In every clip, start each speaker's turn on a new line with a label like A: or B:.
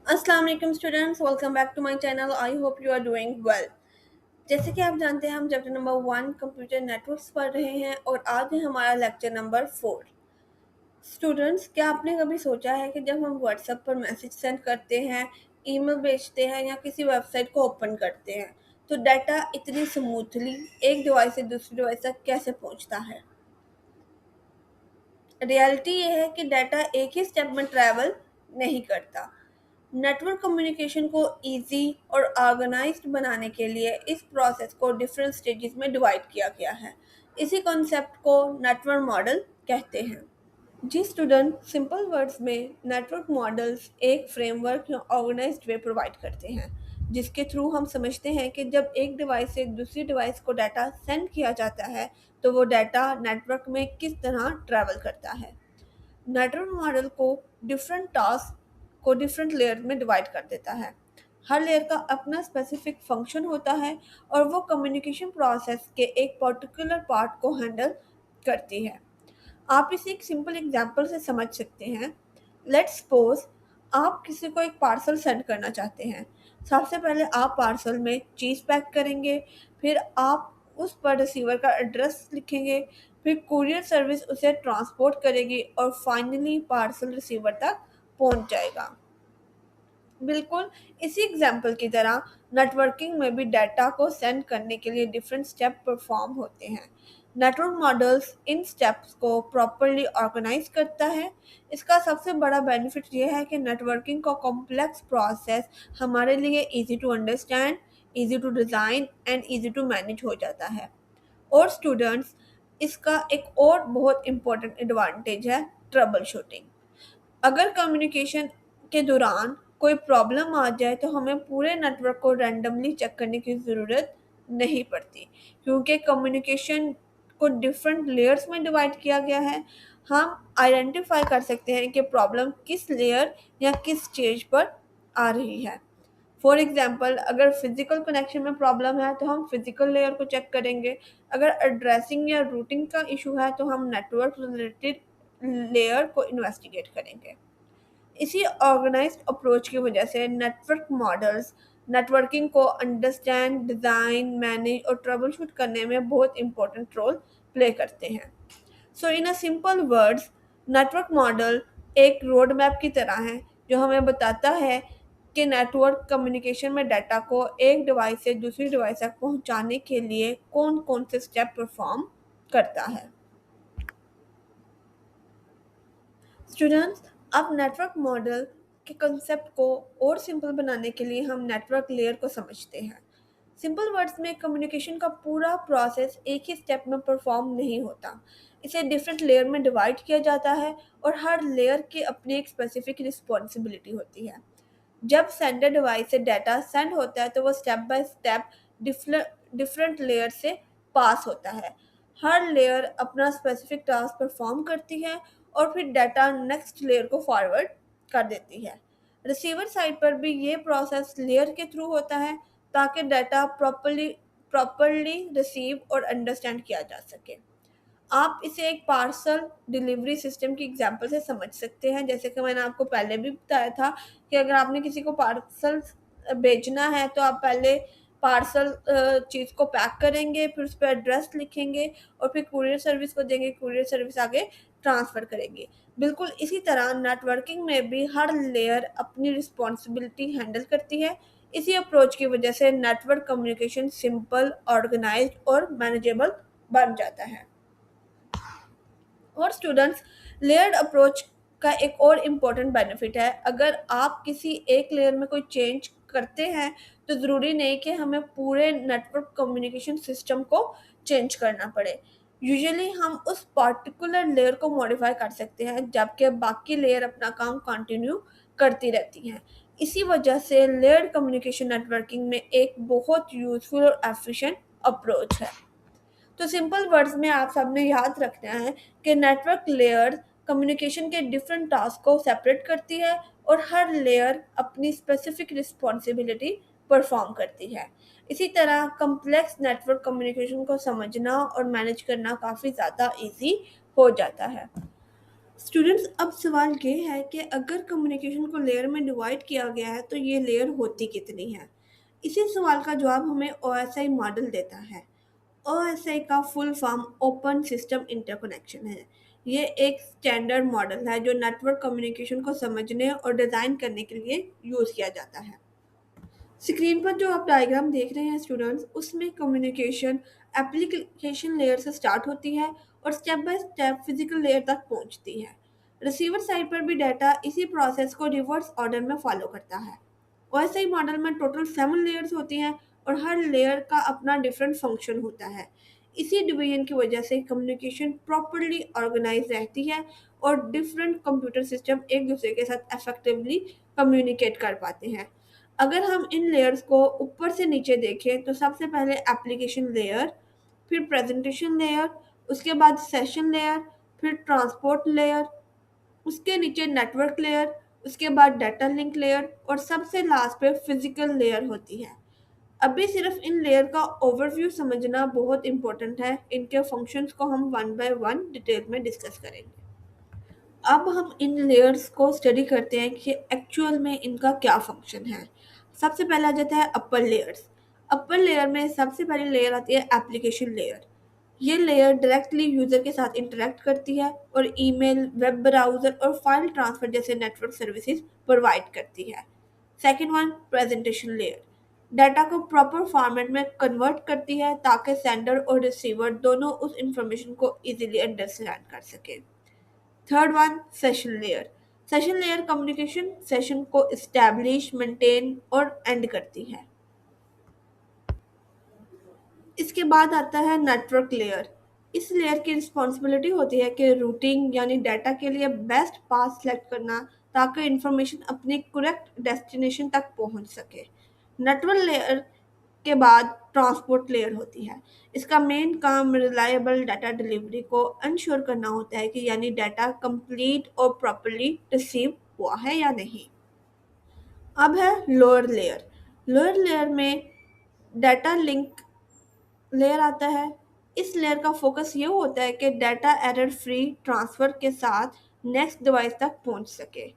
A: अस्सलाम वालेकुम students, welcome back to my channel. I hope you are doing well. जैसे कि आप जानते हैं, हम चैप्टर नंबर 1 कंप्यूटर नेटवर्क्स पढ़ रहे हैं और आज है हमारा लेक्चर नंबर 4। स्टूडेंट्स, क्या आपने कभी सोचा है कि जब हम व्हाट्सएप पर मैसेज सेंड करते हैं, ईमेल भेजते हैं या किसी वेबसाइट को ओपन करते हैं तो डाटा इतनी स्मूथली एक डिवाइस से दूसरी डिवाइस तक कैसे पहुंचता है? रियलिटी ये है कि डाटा एक ही स्टेप में ट्रैवल नहीं करता। नेटवर्क कम्युनिकेशन को इजी और ऑर्गेनाइज्ड बनाने के लिए इस प्रोसेस को डिफरेंट स्टेजेस में डिवाइड किया गया है। इसी कॉन्सेप्ट को नेटवर्क मॉडल कहते हैं। जी स्टूडेंट, सिंपल वर्ड्स में नेटवर्क मॉडल्स एक फ्रेमवर्क या ऑर्गेनाइज्ड वे प्रोवाइड करते हैं जिसके थ्रू हम समझते हैं कि जब एक डिवाइस से दूसरी डिवाइस को डाटा सेंड किया जाता है तो वो डाटा नेटवर्क में किस तरह ट्रैवल करता है। नेटवर्क मॉडल को डिफरेंट टास्क को डिफरेंट लेयर में डिवाइड कर देता है। हर लेयर का अपना स्पेसिफिक फंक्शन होता है और वो कम्युनिकेशन प्रोसेस के एक पर्टिकुलर पार्ट को हैंडल करती है। आप इसे एक सिंपल एग्जांपल से समझ सकते हैं। लेट्स सपोज आप किसी को एक पार्सल सेंड करना चाहते हैं। सबसे पहले आप पार्सल में चीज़ पैक करेंगे, फिर आप उस पर रिसीवर का एड्रेस लिखेंगे, फिर कुरियर सर्विस उसे ट्रांसपोर्ट करेगी और फाइनली पार्सल रिसीवर तक पहुंच जाएगा। बिल्कुल इसी एग्जाम्पल की तरह नेटवर्किंग में भी डाटा को सेंड करने के लिए डिफरेंट स्टेप परफॉर्म होते हैं। नेटवर्क मॉडल्स इन स्टेप्स को प्रॉपरली ऑर्गेनाइज करता है। इसका सबसे बड़ा बेनिफिट यह है कि नेटवर्किंग का कॉम्प्लेक्स प्रोसेस हमारे लिए easy to understand, easy to design and easy to manage हो जाता है। और स्टूडेंट्स, इसका एक और बहुत इम्पोर्टेंट एडवांटेज है ट्रबल शूटिंग। अगर कम्युनिकेशन के दौरान कोई प्रॉब्लम आ जाए तो हमें पूरे नेटवर्क को रैंडमली चेक करने की ज़रूरत नहीं पड़ती, क्योंकि कम्युनिकेशन को डिफरेंट लेयर्स में डिवाइड किया गया है। हम आइडेंटिफाई कर सकते हैं कि प्रॉब्लम किस लेयर या किस स्टेज पर आ रही है। फॉर एग्जाम्पल, अगर फिजिकल कनेक्शन में प्रॉब्लम है तो हम फिजिकल लेयर को चेक करेंगे। अगर एड्रेसिंग या रूटिंग का इशू है तो हम नेटवर्क रिलेटेड लेयर को इन्वेस्टिगेट करेंगे। इसी ऑर्गेनाइज्ड अप्रोच की वजह से नेटवर्क मॉडल्स नेटवर्किंग को अंडरस्टैंड, डिज़ाइन, मैनेज और ट्रबल शूट करने में बहुत इंपॉर्टेंट रोल प्ले करते हैं। So in a simple words, network model एक रोड मैप की तरह है जो हमें बताता है कि नेटवर्क कम्युनिकेशन में डाटा को एक डिवाइस से दूसरी डिवाइस तक पहुंचाने के लिए कौन कौन से स्टेप परफॉर्म करता है। स्टूडेंट्स, अब नेटवर्क मॉडल के कंसेप्ट को और सिंपल बनाने के लिए हम नेटवर्क लेयर को समझते हैं। सिंपल वर्ड्स में कम्युनिकेशन का पूरा प्रोसेस एक ही स्टेप में परफॉर्म नहीं होता। इसे डिफरेंट लेयर में डिवाइड किया जाता है और हर लेयर की अपनी एक स्पेसिफिक रिस्पॉन्सिबिलिटी होती है। जब सेंडर डिवाइस से डाटा सेंड होता है तो वो step by step different layer से पास होता है। हर लेयर अपना स्पेसिफिक टास्क परफॉर्म करती है और फिर डाटा नेक्स्ट लेयर को फॉरवर्ड कर देती है। रिसीवर साइड पर भी ये प्रोसेस लेयर के थ्रू होता है ताकि डाटा प्रॉपरली रिसीव और अंडरस्टैंड किया जा सके। आप इसे एक पार्सल डिलीवरी सिस्टम की एग्जांपल से समझ सकते हैं। जैसे कि मैंने आपको पहले भी बताया था कि अगर आपने किसी को पार्सल भेजना है तो आप पहले पार्सल चीज़ को पैक करेंगे, फिर उस पर एड्रेस लिखेंगे और फिर कुरियर सर्विस को देंगे, कुरियर सर्विस आगे ट्रांसफ़र करेंगे। बिल्कुल इसी तरह नेटवर्किंग में भी हर लेयर अपनी रिस्पॉन्सिबिलिटी हैंडल करती है। इसी अप्रोच की वजह से नेटवर्क कम्युनिकेशन सिंपल, ऑर्गेनाइज्ड और मैनेजेबल बन जाता है। और स्टूडेंट्स, लेयर्ड अप्रोच का एक और इम्पोर्टेंट बेनिफिट है। अगर आप किसी एक लेयर में कोई चेंज करते हैं तो ज़रूरी नहीं कि हमें पूरे नेटवर्क कम्युनिकेशन सिस्टम को चेंज करना पड़े। यूजुअली हम उस पर्टिकुलर लेयर को मॉडिफाई कर सकते हैं जबकि बाकी लेयर अपना काम कंटिन्यू करती रहती हैं। इसी वजह से लेयर्ड कम्युनिकेशन नेटवर्किंग में एक बहुत यूज़फुल और एफिशिएंट अप्रोच है। तो सिंपल वर्ड्स में आप सबने याद रखना है कि नेटवर्क लेयर कम्युनिकेशन के डिफरेंट टास्क को सेपरेट करती है और हर लेयर अपनी स्पेसिफिक रिस्पॉन्सिबिलिटी परफॉर्म करती है। इसी तरह कम्प्लेक्स नेटवर्क कम्युनिकेशन को समझना और मैनेज करना काफ़ी ज़्यादा इजी हो जाता है। स्टूडेंट्स, अब सवाल ये है कि अगर कम्युनिकेशन को लेयर में डिवाइड किया गया है तो ये लेयर होती कितनी है। इसी सवाल का जवाब हमें ओएसआई मॉडल देता है। ओएसआई का full form open system interconnection है। ये एक स्टैंडर्ड मॉडल है जो नेटवर्क कम्युनिकेशन को समझने और डिज़ाइन करने के लिए यूज़ किया जाता है। स्क्रीन पर जो आप डायग्राम देख रहे हैं स्टूडेंट्स, उसमें कम्युनिकेशन एप्लीकेशन लेयर से स्टार्ट होती है और step by step physical layer तक पहुंचती है। रिसीवर साइड पर भी डाटा इसी प्रोसेस को रिवर्स ऑर्डर में फॉलो करता है। ओएसआई मॉडल में टोटल 7 लेयर्स होती हैं और हर लेयर का अपना डिफरेंट फंक्शन होता है। इसी डिवीजन की वजह से कम्युनिकेशन प्रॉपरली ऑर्गेनाइज रहती है और डिफरेंट कंप्यूटर सिस्टम एक दूसरे के साथ इफेक्टिवली कम्युनिकेट कर पाते हैं। अगर हम इन लेयर्स को ऊपर से नीचे देखें तो सबसे पहले एप्लीकेशन लेयर, फिर प्रेजेंटेशन लेयर, उसके बाद सेशन लेयर, फिर ट्रांसपोर्ट लेयर, उसके नीचे नेटवर्क लेयर, उसके बाद डाटा लिंक लेयर और सबसे लास्ट पे फिजिकल लेयर होती है। अभी सिर्फ इन लेयर का ओवरव्यू समझना बहुत इंपॉर्टेंट है। इनके फंक्शंस को हम वन बाय वन डिटेल में डिस्कस करेंगे। अब हम इन लेयर्स को स्टडी करते हैं कि एक्चुअल में इनका क्या फंक्शन है। सबसे पहला आ जाता है अपर लेयर्स। अपर लेयर में सबसे पहली लेयर आती है एप्लीकेशन लेयर। ये लेयर डायरेक्टली यूजर के साथ इंटरेक्ट करती है और ईमेल, वेब ब्राउज़र और फाइल ट्रांसफ़र जैसे नेटवर्क सर्विसेज प्रोवाइड करती है। Second one, presentation layer. Data को प्रॉपर फॉर्मेट में कन्वर्ट करती है ताकि सेंडर और रिसीवर दोनों उस इंफॉर्मेशन को इजीली अंडरस्टैंड कर सकें। Third one, session layer. Session layer communication session को इस्टेब्लिश, मेंटेन और एंड करती है। इसके बाद आता है नेटवर्क लेयर। इस लेयर की रिस्पॉन्सिबिलिटी होती है कि रूटिंग यानी डाटा के लिए बेस्ट पाथ सेलेक्ट करना ताकि इंफॉर्मेशन अपने करेक्ट डेस्टिनेशन तक पहुंच सके। नेटवर्क लेयर के बाद ट्रांसपोर्ट लेयर होती है। इसका मेन काम रिलायबल डाटा डिलीवरी को इंश्योर करना होता है कि यानी डाटा कंप्लीट और प्रॉपर्ली रिसीव हुआ है या नहीं। अब है लोअर लेयर। लोअर लेयर में डाटा लिंक लेयर आता है। इस लेयर का फोकस ये होता है कि डाटा एरर फ्री ट्रांसफ़र के साथ नेक्स्ट डिवाइस तक पहुंच सके।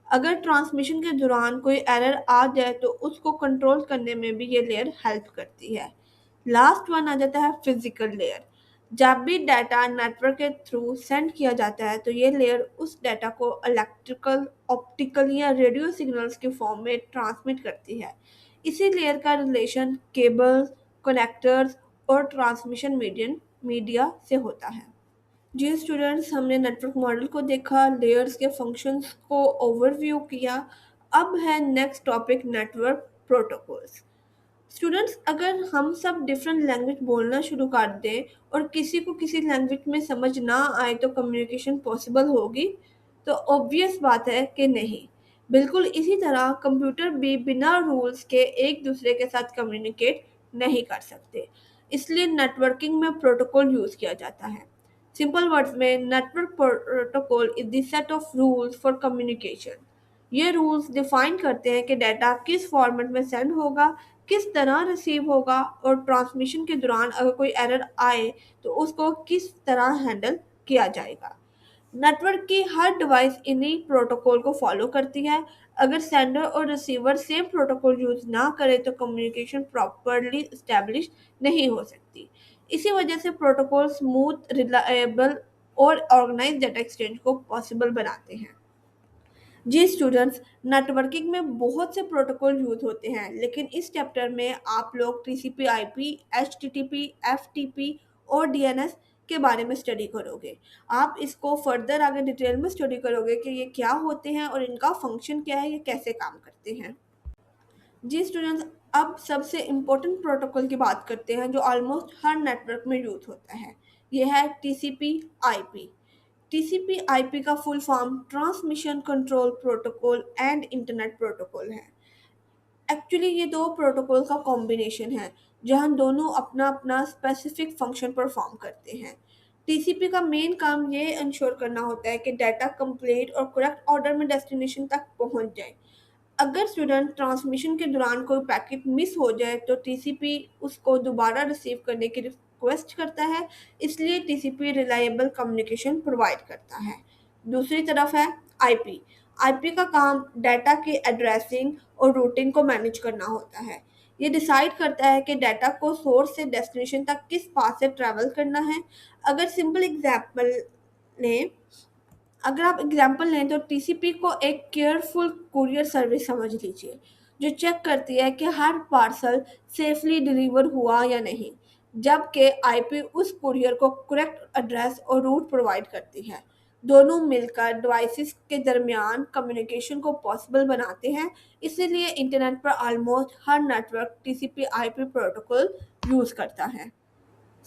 A: अगर ट्रांसमिशन के दौरान कोई एरर आ जाए तो उसको कंट्रोल करने में भी ये लेयर हेल्प करती है। लास्ट वन आ जाता है फिजिकल लेयर। जब भी डाटा नेटवर्क के थ्रू सेंड किया जाता है तो ये लेयर उस डाटा को इलेक्ट्रिकल, ऑप्टिकल या रेडियो सिग्नल्स के फॉर्म में ट्रांसमिट करती है। इसी लेयर का रिलेशन केबल्स, कनेक्टर्स और ट्रांसमिशन मीडियन मीडिया से होता है। जी स्टूडेंट्स, हमने नेटवर्क मॉडल को देखा, लेयर्स के फंक्शंस को ओवरव्यू किया। अब है next topic network protocols. Students, अगर हम सब डिफरेंट लैंग्वेज बोलना शुरू कर दें और किसी को किसी लैंग्वेज में समझ ना आए तो कम्युनिकेशन पॉसिबल होगी? तो ऑब्वियस बात है कि नहीं। बिल्कुल इसी तरह कंप्यूटर भी बिना रूल्स के एक दूसरे के साथ कम्युनिकेट नहीं कर सकते। इसलिए नेटवर्किंग में प्रोटोकॉल यूज़ किया जाता है। सिंपल वर्ड्स में network protocol is the set of rules for communication. ये रूल्स डिफाइन करते हैं कि डाटा किस फॉर्मेट में सेंड होगा, किस तरह रिसीव होगा और ट्रांसमिशन के दौरान अगर कोई एरर आए तो उसको किस तरह हैंडल किया जाएगा। नेटवर्क की हर डिवाइस इन्हीं प्रोटोकॉल को फॉलो करती है। अगर सेंडर और रिसीवर सेम प्रोटोकॉल यूज़ ना करे तो कम्युनिकेशन प्रॉपरली इस्टेब्लिश नहीं हो सकती। इसी वजह से प्रोटोकॉल स्मूथ, रिलायबल और ऑर्गेनाइज डाटा एक्सचेंज को पॉसिबल बनाते हैं। जी स्टूडेंट्स, नेटवर्किंग में बहुत से प्रोटोकॉल यूज होते हैं, लेकिन इस चैप्टर में आप लोग टीसीपी आईपी, एचटीटीपी, एफटीपी और डीएनएस के बारे में स्टडी करोगे। आप इसको फर्दर आगे डिटेल में स्टडी करोगे कि ये क्या होते हैं और इनका फंक्शन क्या है, ये कैसे काम करते हैं। जी स्टूडेंट्स, अब सबसे इम्पोर्टेंट प्रोटोकॉल की बात करते हैं जो ऑलमोस्ट हर नेटवर्क में यूज होता है। ये है टीसीपी आईपी। टीसीपी आईपी का full form transmission control protocol and internet protocol है। एक्चुअली ये दो प्रोटोकॉल का कॉम्बिनेशन है जहां दोनों अपना अपना स्पेसिफिक फंक्शन परफॉर्म करते हैं। टीसीपी का मेन काम ये इंश्योर करना होता है कि डाटा कंप्लीट और करेक्ट ऑर्डर में डेस्टिनेशन तक पहुंच जाए। अगर स्टूडेंट ट्रांसमिशन के दौरान कोई पैकेट मिस हो जाए तो टीसीपी उसको दोबारा रिसीव करने की रिक्वेस्ट करता है। इसलिए टीसीपी रिलायबल कम्युनिकेशन प्रोवाइड करता है। दूसरी तरफ है आईपी। आईपी का काम डाटा के एड्रेसिंग और रूटिंग को मैनेज करना होता है। ये डिसाइड करता है कि डाटा को सोर्स से डेस्टिनेशन तक किस पाथ से ट्रैवल करना है। अगर सिंपल एग्जांपल लें अगर आप एग्जांपल लें तो टीसीपी को एक केयरफुल कुरियर सर्विस समझ लीजिए, जो चेक करती है कि हर पार्सल सेफली डिलीवर हुआ या नहीं, जबकि आईपी उस कुरियर को करेक्ट एड्रेस और रूट प्रोवाइड करती है। दोनों मिलकर डिवाइसेस के दरमियान कम्युनिकेशन को पॉसिबल बनाते हैं। इसीलिए इंटरनेट पर ऑलमोस्ट हर network TCP IP protocol use करता है।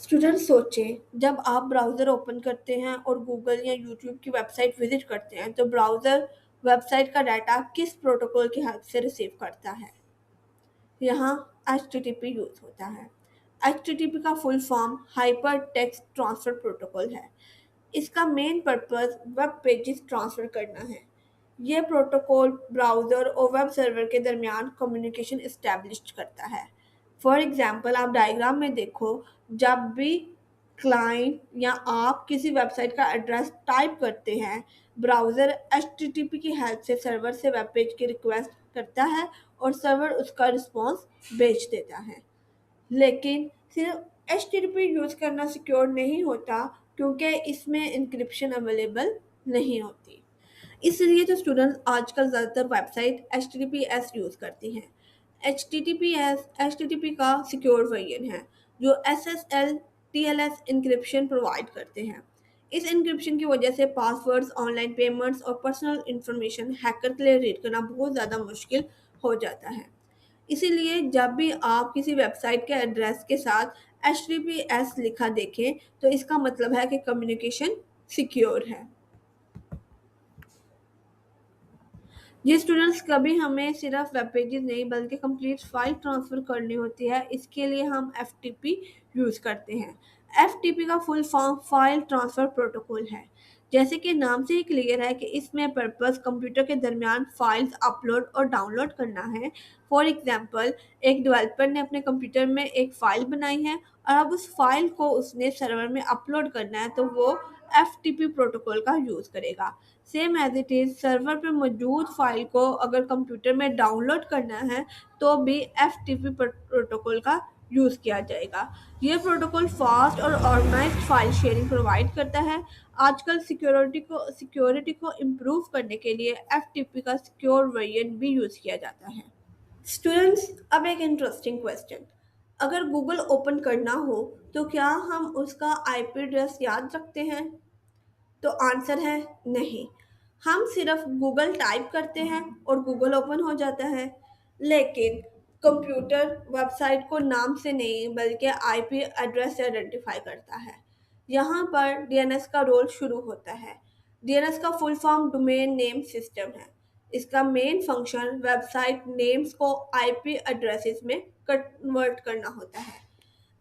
A: स्टूडेंट सोचें, जब आप ब्राउज़र ओपन करते हैं और गूगल या यूट्यूब की वेबसाइट विजिट करते हैं तो ब्राउज़र वेबसाइट का डाटा किस प्रोटोकॉल की हेल्प से रिसीव करता है। यहाँ HTTP यूज़ होता है। HTTP का full form hyper text transfer protocol है। इसका main purpose web pages transfer करना है। ये प्रोटोकॉल ब्राउज़र और वेब सर्वर के दरमियान कम्युनिकेशन इस्टेब्लिश करता है। फॉर एग्जांपल आप डायग्राम में देखो, जब भी क्लाइंट या आप किसी वेबसाइट का एड्रेस टाइप करते हैं, ब्राउज़र HTTP की हेल्प से सर्वर से वेब पेज की रिक्वेस्ट करता है और सर्वर उसका रिस्पॉन्स भेज देता है। लेकिन सिर्फ HTTP यूज़ करना सिक्योर नहीं होता, क्योंकि इसमें इंक्रिप्शन अवेलेबल नहीं होती। इसलिए तो स्टूडेंट्स आजकल ज़्यादातर वेबसाइट HTTPS यूज़ करती हैं। HTTP का सिक्योर वर्जन है, जो SSL TLS इंक्रिप्शन प्रोवाइड करते हैं। इस इंक्रिप्शन की वजह से पासवर्ड्स, ऑनलाइन पेमेंट्स और पर्सनल इंफॉर्मेशन हैकर के लिए रीड करना बहुत ज़्यादा मुश्किल हो जाता है। इसीलिए जब भी आप किसी वेबसाइट के एड्रेस के साथ HTTPS लिखा देखें, तो इसका मतलब है कि कम्युनिकेशन सिक्योर है। जी स्टूडेंट्स, कभी हमें सिर्फ वेब पेजेस नहीं बल्कि कंप्लीट फाइल ट्रांसफ़र करनी होती है। इसके लिए हम FTP यूज़ करते हैं। FTP का full form file transfer protocol है। जैसे कि नाम से ही क्लियर है कि इसमें पर्पस कंप्यूटर के दरमियान फाइल्स अपलोड और डाउनलोड करना है। फॉर एग्जांपल, एक डेवलपर ने अपने कंप्यूटर में एक फ़ाइल बनाई है और अब उस फाइल को उसने सर्वर में अपलोड करना है, तो वो FTP प्रोटोकॉल का यूज़ करेगा। Same as it is, server पे मौजूद फाइल को अगर कंप्यूटर में डाउनलोड करना है तो भी FTP प्रोटोकॉल का यूज़ किया जाएगा। ये प्रोटोकॉल फास्ट और ऑर्गेनाइज्ड फाइल शेयरिंग प्रोवाइड करता है। आजकल सिक्योरिटी को इम्प्रूव करने के लिए FTP का सिक्योर वर्जन भी यूज़ किया जाता है। स्टूडेंट्स, अब एक इंटरेस्टिंग क्वेश्चन, अगर गूगल ओपन करना हो तो क्या हम उसका आईपी एड्रेस याद रखते हैं? तो आंसर है नहीं। हम सिर्फ गूगल टाइप करते हैं और गूगल ओपन हो जाता है। लेकिन कंप्यूटर वेबसाइट को नाम से नहीं बल्कि आईपी एड्रेस से आइडेंटिफाई करता है। यहाँ पर डीएनएस का रोल शुरू होता है। डीएनएस का full form domain name system है। इसका मेन फंक्शन वेबसाइट नेम्स को आईपी एड्रेसेस में कन्वर्ट करना होता है।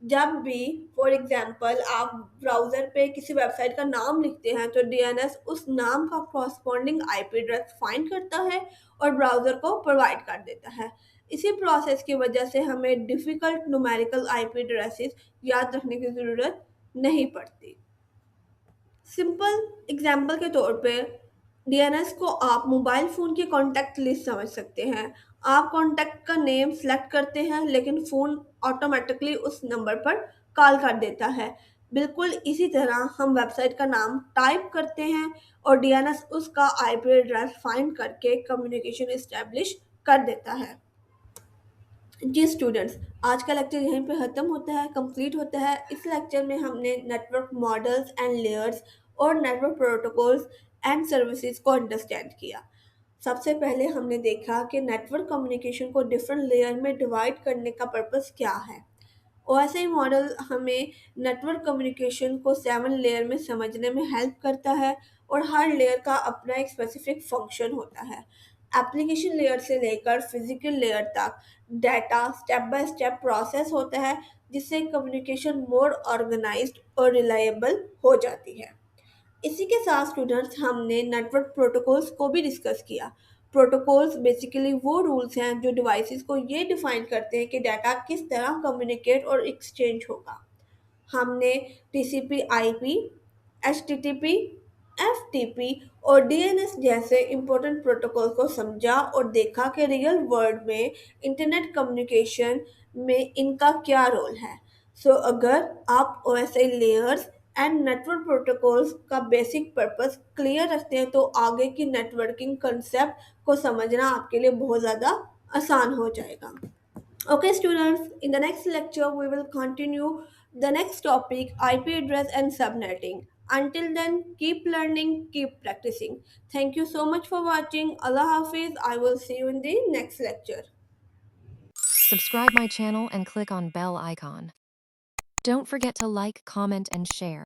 A: जब भी फॉर एग्जांपल आप ब्राउज़र पे किसी वेबसाइट का नाम लिखते हैं तो डीएनएस उस नाम का कॉरस्पॉन्डिंग आईपी एड्रेस फाइंड करता है और ब्राउज़र को प्रोवाइड कर देता है। इसी प्रोसेस की वजह से हमें डिफ़िकल्ट न्यूमेरिकल आईपी एड्रेसेस याद रखने की ज़रूरत नहीं पड़ती। सिंपल एग्जाम्पल के तौर पे डीएनएस को आप मोबाइल फ़ोन की कॉन्टैक्ट लिस्ट समझ सकते हैं। आप कॉन्टैक्ट का नेम सेलेक्ट करते हैं लेकिन फ़ोन ऑटोमेटिकली उस नंबर पर कॉल कर देता है। बिल्कुल इसी तरह हम वेबसाइट का नाम टाइप करते हैं और डीएनएस उसका आईपी एड्रेस फाइंड करके कम्युनिकेशन इस्टेब्लिश कर देता है। जी स्टूडेंट्स, आज का लेक्चर यहीं पे ख़त्म होता है, कंप्लीट होता है। इस लेक्चर में हमने नेटवर्क मॉडल्स एंड लेयर्स और नेटवर्क प्रोटोकॉल्स एंड सर्विसेज को अंडरस्टैंड किया। सबसे पहले हमने देखा कि नेटवर्क कम्युनिकेशन को डिफरेंट लेयर में डिवाइड करने का पर्पस क्या है। ओएसआई मॉडल हमें नेटवर्क कम्युनिकेशन को 7 लेयर में समझने में हेल्प करता है और हर लेयर का अपना एक स्पेसिफिक फंक्शन होता है। एप्लीकेशन लेयर से लेकर फिजिकल लेयर तक data step by step process होता है, जिससे कम्युनिकेशन मोर ऑर्गेनाइज्ड और रिलायबल हो जाती है। इसी के साथ स्टूडेंट्स हमने नेटवर्क प्रोटोकॉल्स को भी डिस्कस किया। प्रोटोकॉल्स बेसिकली वो रूल्स हैं जो डिवाइसेस को ये डिफाइन करते हैं कि डाटा किस तरह कम्युनिकेट और एक्सचेंज होगा। हमने टीसीपी आईपी, एचटीटीपी एफटीपी और डीएनएस जैसे इम्पोर्टेंट प्रोटोकॉल को समझा और देखा कि रियल वर्ल्ड में इंटरनेट कम्युनिकेशन में इनका क्या रोल है। सो अगर आप OSI layers and network protocols का बेसिक पर्पस क्लियर रखते हैं तो आगे की नेटवर्किंग कंसेप्ट को समझना आपके लिए बहुत ज़्यादा आसान हो जाएगा। Okay, students, in the next lecture, we will continue the next topic IP address and subnetting. Until then, keep learning, keep practicing. Thank you so much for watching. Allah Hafiz. I will see you in the next lecture.
B: Subscribe my channel and click on bell icon. Don't forget to like, comment and share.